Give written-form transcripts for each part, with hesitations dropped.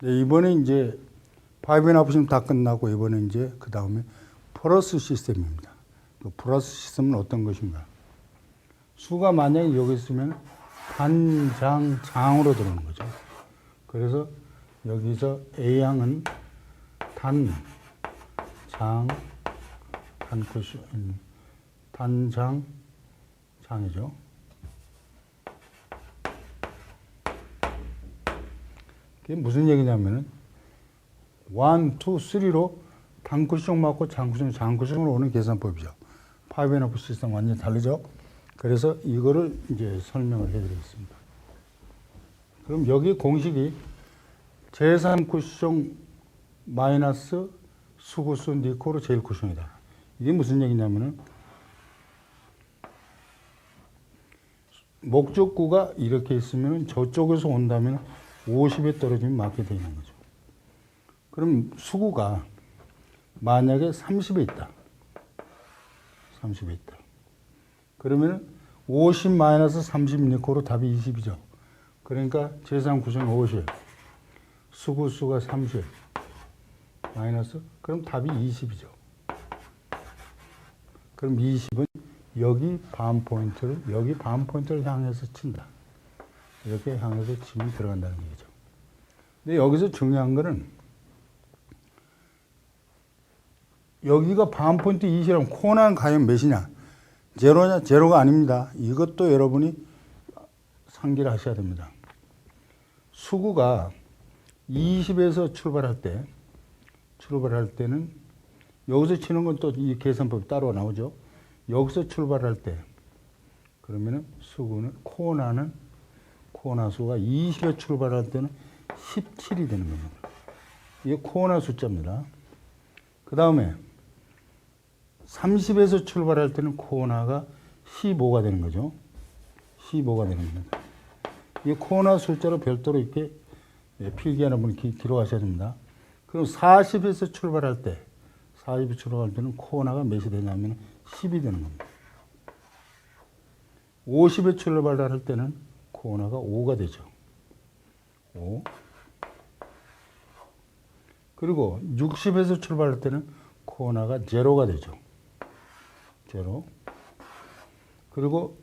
네, 이번에 이제 파이브앤하프 시스템 다 끝나고 이번에 이제 그 다음에 플러스 시스템입니다. 그 플러스 시스템은 어떤 것인가? 수가 만약에 여기 있으면 단장장으로 들어오는 거죠. 그래서 여기서 A양은 단장장이죠. 그게 무슨 얘기냐면은 1, 2, 3로 단쿠션 맞고 장쿠션으로 오는 계산법이죠. 파이브앤하프 시스템 완전히 다르죠. 그래서 이거를 이제 설명을 해드리겠습니다. 그럼 여기 공식이 제3쿠션 마이너스 수구수 니코로 제일 쿠션이다. 이게 무슨 얘기냐면은 목적구가 이렇게 있으면 저쪽에서 온다면 50에 떨어지면 맞게 되는 거죠. 그럼 수구가 만약에 30에 있다. 30에 있다. 그러면 50 마이너스 30 니코로 답이 20이죠. 그러니까 제3구성 50. 수구수가 30. 마이너스. 그럼 답이 20이죠. 그럼 20은 여기 반 포인트를 향해서 친다. 이렇게 향해서 치면 들어간다는 얘기죠. 근데 여기서 중요한 거는 여기가 반 포인트 20이라면 코너는 과연 몇이냐? 제로냐? 제로가 아닙니다. 이것도 여러분이 상기를 하셔야 됩니다. 수구가 20에서 출발할 때는 여기서 치는 건 또 이 계산법이 따로 나오죠. 여기서 출발할 때 그러면은 수구는 코너수가 20에 출발할 때는 17이 되는 겁니다. 이게 코너 숫자입니다. 그 다음에 30에서 출발할 때는 코너가 15가 되는 거죠. 15가 되는 겁니다. 이 코너 숫자로 별도로 이렇게 필기하는 분이 기록하셔야 됩니다. 그럼 40에서 출발할 때는 코너가 몇이 되냐면 10이 되는 겁니다. 50에 출발할 때는 코너가 5가 되죠. 5. 그리고 60에서 출발할 때는 코너가 제로가 되죠. 제로. 그리고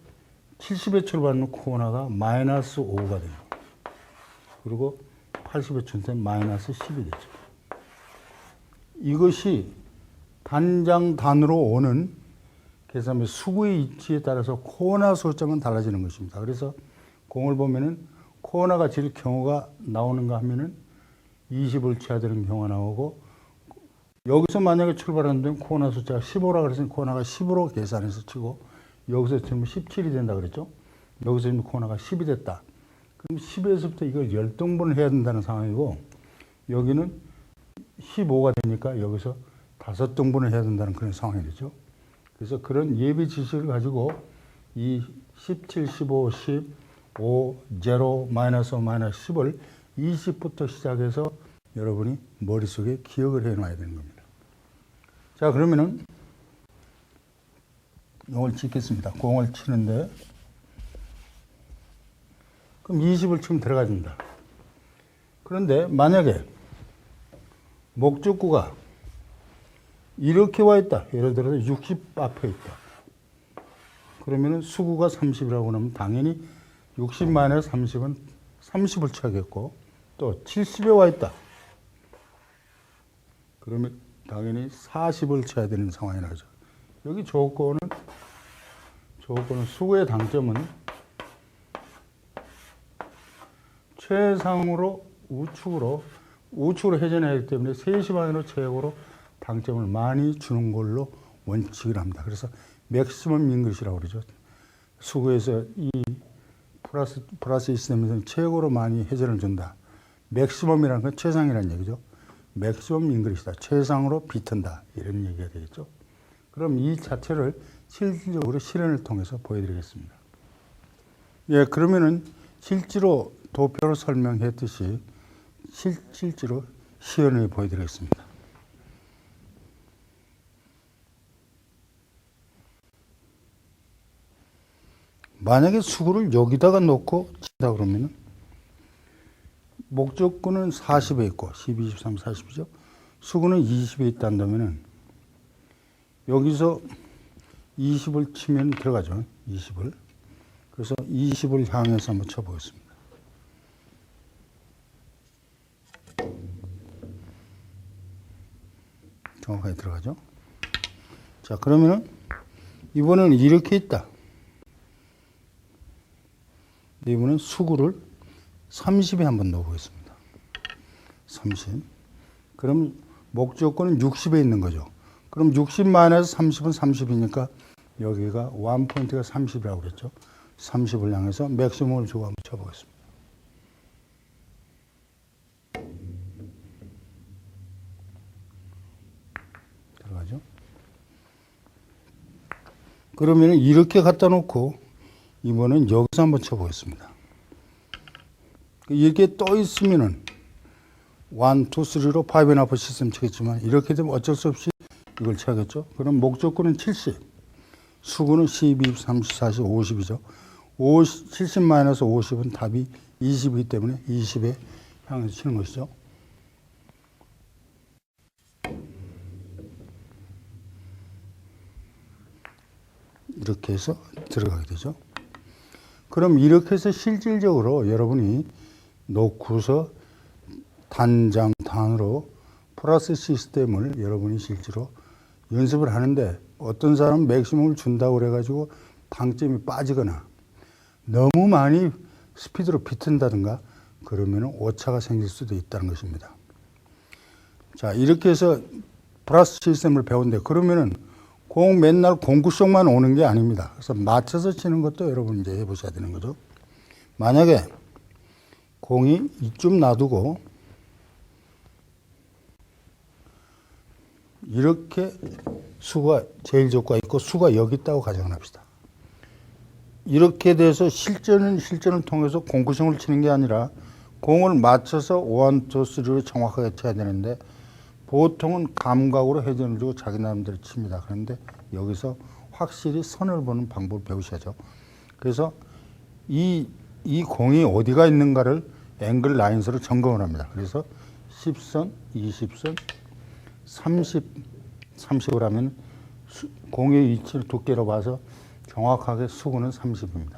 70에 출발하면 코너가 마이너스 5가 돼요. 그리고 80에 출발 때는 마이너스 10이 되죠. 이것이 단으로 오는 계산의 수구의 위치에 따라서 코너 숫자만 달라지는 것입니다. 그래서 공을 보면은 코너가 질 경우가 나오는가 하면은 20을 쳐야 되는 경우가 나오고, 여기서 만약에 출발하는데 코너 숫자가 15라 그랬으면 코너가 10으로 계산해서 치고, 여기서 치면 17이 된다 그랬죠. 여기서 치면 코너가 10이 됐다. 그럼 10에서부터 이걸 10등분을 해야 된다는 상황이고, 여기는 15가 되니까 여기서 5등분을 해야 된다는 그런 상황이 되죠. 그래서 그런 예비 지식을 가지고 이 17, 15, 10, 5, 0, 마이너스 5, 마이너스 10을 20부터 시작해서 여러분이 머릿속에 기억을 해 놔야 되는 겁니다. 자, 그러면은 이걸 찍겠습니다. 공을 치는데, 그럼 20을 치면 들어가진다. 그런데 만약에 목적구가 이렇게 와 있다. 예를 들어서 60 앞에 있다. 그러면은 수구가 30이라고 하면 당연히 60 마이너스 30은 30을 쳐야겠고, 또 70에 와 있다. 그러면 당연히 40을 쳐야 되는 상황이 나죠. 여기 조건은 수구의 당점은 최상으로 우측으로 회전해야 하기 때문에 3시 방향으로 최고로 당점을 많이 주는 걸로 원칙을 합니다. 그래서 맥시멈 잉글리시라고 그러죠. 수구에서 이 플러스 시스템에서는 최고로 많이 회전을 준다. 맥시멈이라는 건 최상이라는 얘기죠. 맥시멈 잉글리시다. 최상으로 비튼다. 이런 얘기가 되겠죠. 그럼 이 자체를 실질적으로 실현을 통해서 보여드리겠습니다. 예, 그러면은 실제로 도표로 설명했듯이 실제로 시연을 보여드리겠습니다. 만약에 수구를 여기다가 놓고 친다 그러면은 목적구는 40에 있고 12, 23, 40이죠. 수구는 20에 있다면은 여기서 20을 치면 들어가죠. 20을. 그래서 20을 향해서 한번 쳐보겠습니다. 정확하게 들어가죠. 자, 그러면은 이번에는 이렇게 있다. 이번엔 수구를 30에 한번 넣어보겠습니다. 30. 그럼 목적구는 60에 있는 거죠. 그럼 60 마이너스 30은 30이니까 여기가 1포인트가 30이라고 그랬죠. 30을 향해서 맥시멈을 주고 한번 쳐보겠습니다. 들어가죠. 그러면 이렇게 갖다 놓고 이번엔 여기서 한번 쳐보겠습니다. 이렇게 떠 있으면은 1, 2, 3로 5&하프 시스템 치겠지만 이렇게 되면 어쩔 수 없이 이걸 쳐야겠죠. 그럼 목적구는 70, 수구는 12, 30, 40, 50이죠. 70 마이너스 50은 답이 20이기 때문에 20에 향해서 치는 것이죠. 이렇게 해서 들어가게 되죠. 그럼 이렇게 해서 실질적으로 여러분이 놓고서 단장, 단으로 플러스 시스템을 여러분이 실제로 연습을 하는데 어떤 사람은 맥시멈을 준다고 그래가지고 당점이 빠지거나 너무 많이 스피드로 비튼다든가 그러면 오차가 생길 수도 있다는 것입니다. 자, 이렇게 해서 플러스 시스템을 배운데 그러면은 공 맨날 공구속만 오는 게 아닙니다. 그래서 맞춰서 치는 것도 여러분 이제 해보셔야 되는 거죠. 만약에 공이 이쯤 놔두고 이렇게 수가 제일 저가 있고 수가 여기 있다고 가정을 합시다. 이렇게 돼서 실전을 통해서 공구성을 치는 게 아니라 공을 맞춰서 1, 2, 3로 정확하게 쳐야 되는데 보통은 감각으로 회전을 주고 자기 나름대로 칩니다. 그런데 여기서 확실히 선을 보는 방법을 배우셔야죠. 그래서 이 공이 어디가 있는가를 앵글 라인서로 점검을 합니다. 그래서 10선, 20선, 30을 하면 공의 위치를 두께로 봐서 정확하게 수구는 30입니다.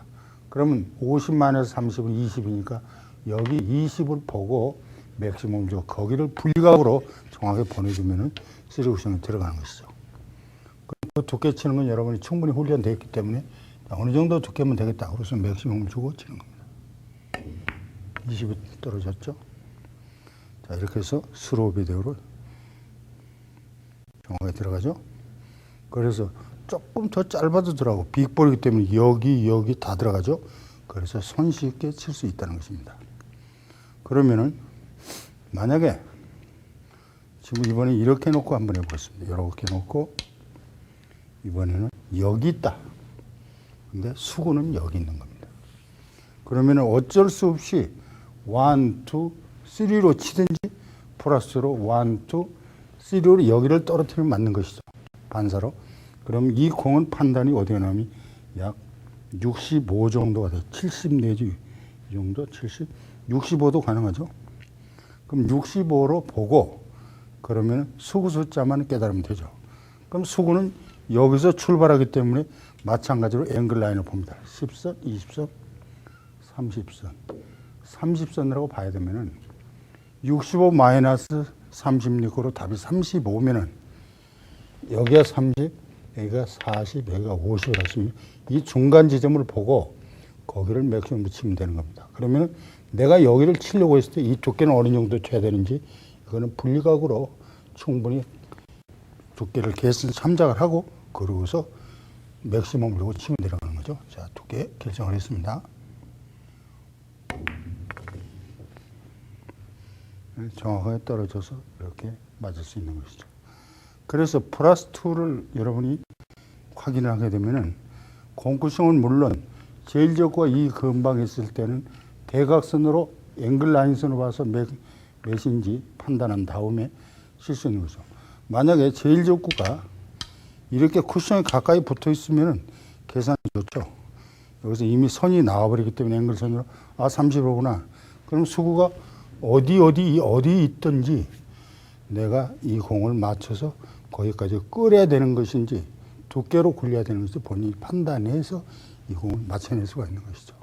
그러면 50 마이너스 30은 20이니까 여기 20을 보고 맥시멈 줘 거기를 불각으로 정확하게 보내주면은 쓰리쿠션에 들어가는 것이죠. 그 두께 치는 건 여러분이 충분히 훈련되어 있기 때문에 어느 정도 두께면 되겠다. 그래서 맥시멈을 주고 치는 겁니다. 20이 떨어졌죠. 자, 이렇게 해서 스로우 비데오로 정확하게 들어가죠. 그래서 조금 더 짧아도 들어가고 빅볼이기 때문에 여기 다 들어가죠. 그래서 손쉽게 칠 수 있다는 것입니다. 그러면은 만약에 지금 이번에 이렇게 놓고 한번 해보겠습니다. 이렇게 놓고 이번에는 여기 있다. 근데 수구는 여기 있는 겁니다. 그러면은 어쩔 수 없이 1, 2, 3로 치든지 플러스로 1, 2, 3로 여기를 떨어뜨리면 맞는 것이죠. 반사로. 그럼 이 공은 판단이 어디에 나오면 약 65 정도가 돼. 70 내지 이 정도? 70? 65도 가능하죠. 그럼 65로 보고 그러면 수구 숫자만 깨달으면 되죠. 그럼 수구는 여기서 출발하기 때문에 마찬가지로 앵글 라인을 봅니다. 10선, 20선, 30선. 30선이라고 봐야 되면은 65 마이너스 36으로 답이 35면은 여기가 30, 여기가 40, 여기가 50을 했으면 이 중간 지점을 보고 거기를 맥시멈 붙이면 되는 겁니다. 그러면 내가 여기를 치려고 했을 때 이 두께는 어느 정도 쳐야 되는지 이거는 분리각으로 충분히 두께를 계산 참작을 하고 그러고서 맥시멈을 두고 치면 들어가는 거죠. 자, 두께 결정을 했습니다. 정확하게 떨어져서 이렇게 맞을 수 있는 것이죠. 그래서 플러스 2를 여러분이 확인을 하게 되면은 공구성은 물론 제일 적과 이 근방에 있을 때는 대각선으로 앵글 라인선으로 봐서 몇인지 판단한 다음에 칠 수 있는 거죠. 만약에 제일 적구가 이렇게 쿠션에 가까이 붙어 있으면은 계산이 좋죠. 여기서 이미 선이 나와버리기 때문에 앵글선으로 35구나. 그럼 수구가 어디 있든지 내가 이 공을 맞춰서 거기까지 끌어야 되는 것인지 두께로 굴려야 되는 것인지 본인이 판단해서 이 공을 맞춰낼 수가 있는 것이죠.